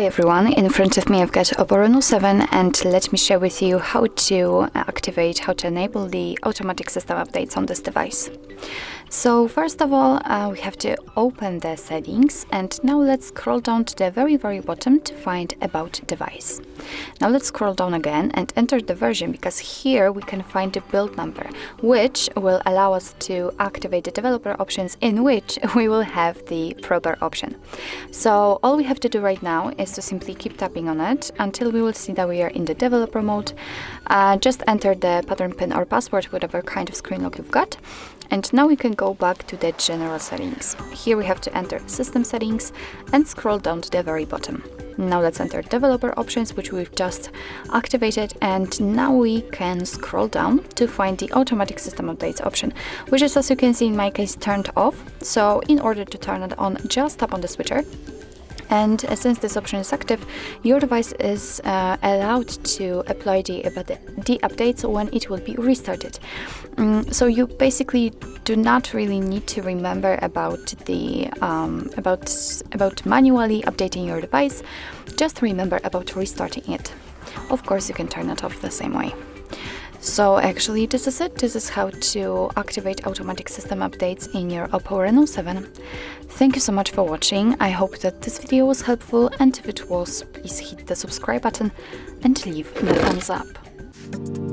everyone, in front of me I've got OPPO Reno 7 and let me share with you how to enable the automatic system updates on this device. So first of all, we have to open the settings, and now let's scroll down to the very bottom to find About Device. Now let's scroll down again and enter the version, because here we can find the build number, which will allow us to activate the developer options, in which we will have the proper option. So all we have to do right now is to simply keep tapping on it until we will see that we are in the developer mode. Just enter the pattern pin or password, whatever kind of screen lock you've got. And now we can go back to the general settings. Here we have to enter system settings and scroll down to the very bottom. Now let's enter developer options, which we've just activated, and now we can scroll down to find the automatic system updates option, which is, as you can see in my case, turned off. So in order to turn it on, just tap on the switcher. And since this option is active, your device is allowed to apply the updates when it will be restarted. So you basically do not really need to remember about the about manually updating your device. Just remember about restarting it. Of course, you can turn it off the same way. So actually, this is it. This is how to activate automatic system updates in your OPPO Reno 7. Thank you so much for watching. I hope that this video was helpful, and if it was, please hit the subscribe button and leave the thumbs up.